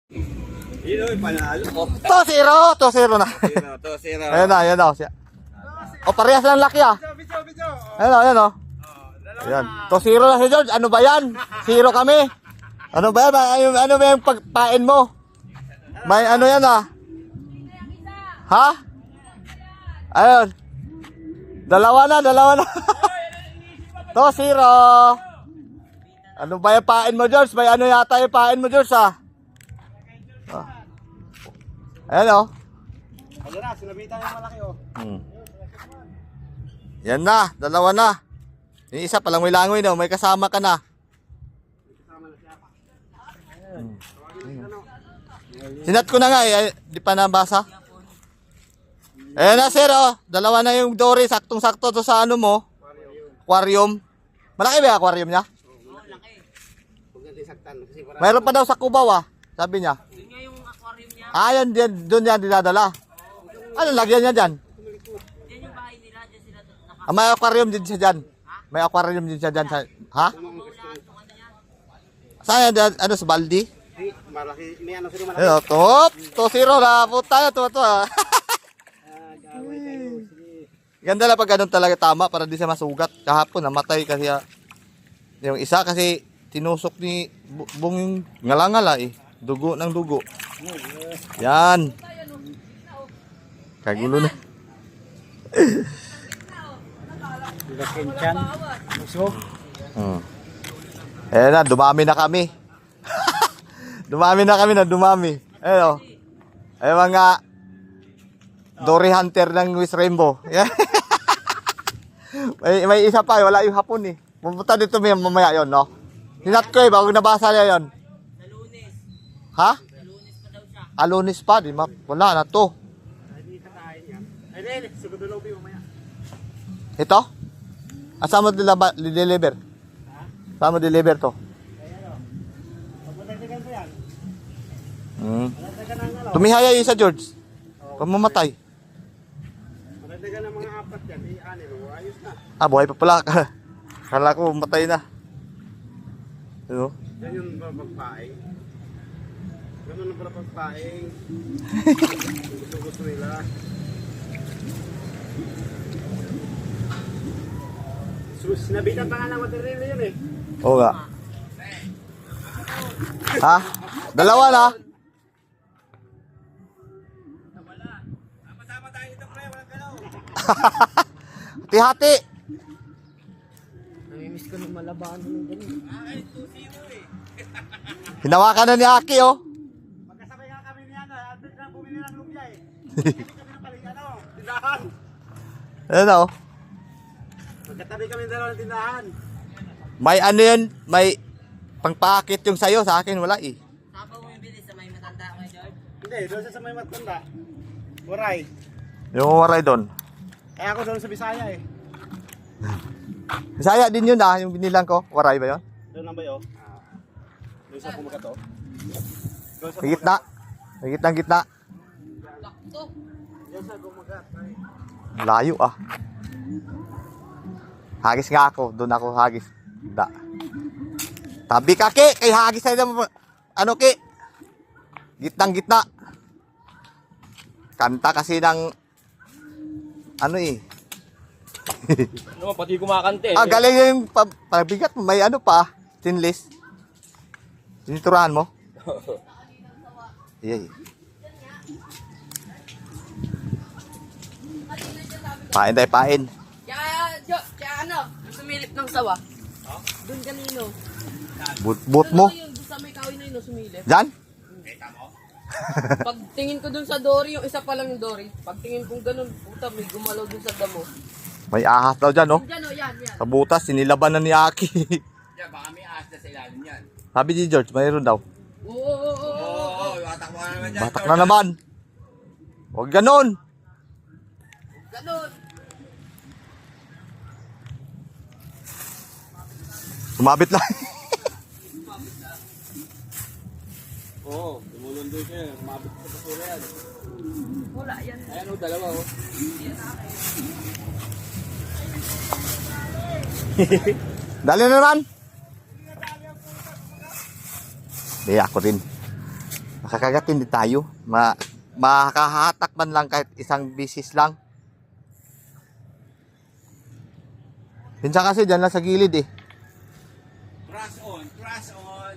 Yun o, panalo. 2-0, 2-0 na. 2-0. Ayan na, ayan na. O, parehas lang laki ah. Ayan na, ayan o. Ayan. 2-0 na si George. Ano ba yan? 0 kami. Ano ba yan? Ano ba yung pagpain mo? May ano yan ah. Ha? Ayun. Dalawa na. 2-0. Ano ba yung pain mo, George? May ano yata yung pain mo, George ah. Ayan o. Ayan na, sinabitan yung malaki o. Yan na, 2 na. Yung isa palang may langoy na, may kasama ka na. Sinat ko na nga eh, di pa nabasa. Ayan na sir oh, 2 na yung dory, saktong-sakto to sa ano mo. Aquarium. Malaki ba yung aquarium niya? Mayroon pa daw sa Cubao ah, sabi niya. Ah, yan, doon yan dinadala. Ano lagyan niya dyan? Yan yung bahay nila, dyan sila naka... May aquarium din siya dyan. May aquarium din siya dyan. Ha? Saan yan? Ano sa baldi? Malaki, may ano sila malaki. Ayun, top! 2-0 na. Puta yun, to ah. Ganda lang pag ganun talaga tama para di siya masugat. Kahapon namatay kasi yung isa kasi tinusok ni Bong yung ngalangala eh. Dugo ng dugo. Yan. Kagulo na. Lakin chan. Busog. Ayan na, dumami na kami. Dumami na kami. Ayun o. Ayun mga Dory Hunter ng West Rainbow. may isa pa, wala yung hapon eh. Pupunta dito mamaya yon no? Hinat ko eh, bago nabasa niya yon. Sa Lunes. Ha? Sa Lunes pa daw siya. Alunis pa, di ma? Wala na to. Ay, sugod na lobby mamaya. Ito? Asa mo deliver? Saan mo deliver to? Magdagdagan ko yan. Magdagdagan ng ano? Tumihaya yung isa, George. Kung mamatay. Magdagdagan ng mga 4 yan. Ano, ayos na. Ah, buhay pa pala. Kala ko matay na. Ano? Yan yung pagpaing. Ganun na pala pagpaing. Gusto nila. Sinabitan pa nga ng material yun eh. Oo nga. Ha? 2 na? Masama tayo dito pre, walang galaw. Hati-hati. Namimiss ko ng malabahan ng ganun. Ay, 2-0 eh. Hinawakan na ni Aki oh. Magkasabay nga kami niyan, at lang bumili ng lumpia eh. Hindi kami ng paling tindahan. Ayan oh. Magkatabi kami dalawa ng tindahan. May ano yun? May pangpakit yung sayo. Sa akin wala eh. Saan pa bumibili sa may matanda kay George? Hindi, doon sa may matanda. Waray. Yung waray doon. Kaya ako doon sa Bisaya eh. Bisaya din yun ah. Yung binilang ko. Waray ba yun? Doon lang ba yun? Doon sa Pumagat oh. Doon sa Sa gitna. Sa gitna. Lakto. Doon sa Pumagat. Layo ah. Hagis nga ako. Doon ako hagis. Da. Tabi ka ki. Kay hagis na ano ki. Gitnang gitna. Kanta kasi ng ano eh. No, pati kumakante eh. Ah, galing yung pabigat mo. May ano pa. Stainless. Siniturahan mo? Iyay. Pain tayo, pain. Kaya ano, sumilip ng sawa. Doon kanino? Boot mo. Yung sa may kawin na yun, sumilip. Diyan? Pagtingin ko dun sa Dory, yung isa pa lang yung Dory. Pagtingin kong ganun, puta, may gumalaw dun sa damo. May ahas daw dyan, no? Diyan o, yan. Sa butas, sinilaban na ni Aki. Yan, baka may ahas na sa ilalim yan. Sabi ni George, mayroon daw. Oo, batak mo naman dyan. Batak na naman. Huwag ganon. Ganun. Sumabit lang. Oo, tumulundo siya. Mabit sa pasura yan. Wala yan. Ayan o, dalawa o. Dali na naman. Di, ako rin. Makakagat hindi tayo. Makahatak man lang kahit isang bisis lang. Minsan kasi dyan lang sa gilid eh. Trust on. Trust on.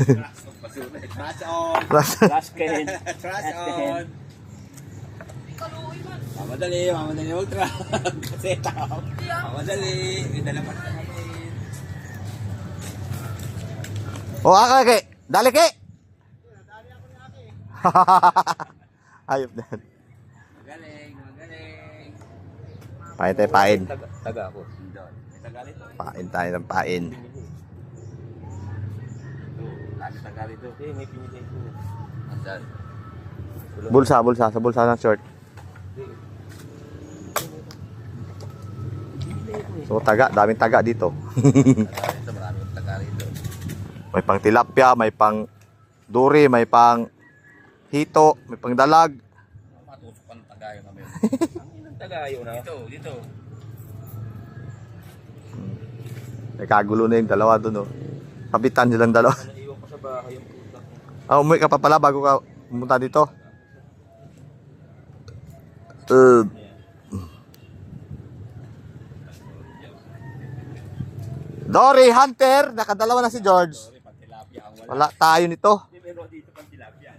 Trust on. Pasunod. Trust on. Last kahin. Trust on. Mamadali huwag truck. Kasi tao. Mamadali. May dala pa sa amin. O Aki, dali Ki! Ayop na. Magaling. Pain tayo, pain. Taga ako. May tagalito. Pain tayo ng pain. Lagi tagalito. May pinigay ko. Andan. Bulsa. Sa bulsa ng short. So daming taga dito. Tagalito. Maraming tagalito. May pang tilapia, may pang duri, may pang hito, may pang dalag. Matusok ang tagayo namin. Ang inang tagayo na. Dito. May kagulo na yung dalawa doon, oh. Kapitan silang dalawa. Naiwan ko sa bahay yung puta ko. Umuwi ka pa pala bago ka pumunta dito. Dory Hunter, nakadalawa na si George. Pag tilapia ang Wala tayo nito. Pero dito pang tilapia.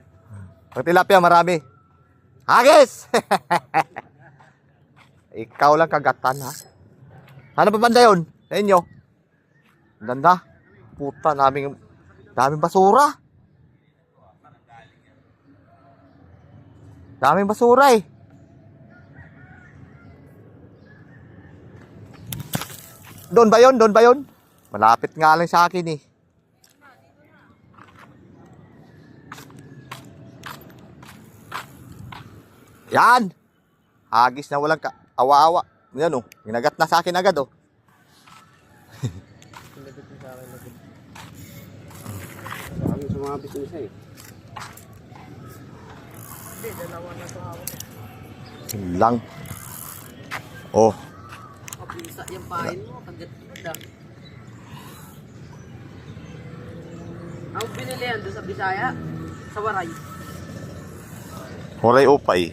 Pag tilapia marami. Hagis! Ikaw lang kagatan ha. Ano pa banda yun? Sa inyo? Ganda. Puta, daming basura. Daming basura eh. Doon ba yun? Malapit nga lang sa akin eh. Yan. Hagis na walang awa-awa. Yan oh. Ginagat na sa akin agad oh. Kami sumabit yung isa eh. Yun lang. Oh. Kapisa yung pain mo, kagat-ganda. Ang binili yan doon sa Bisaya, sa Waray. Horay opay.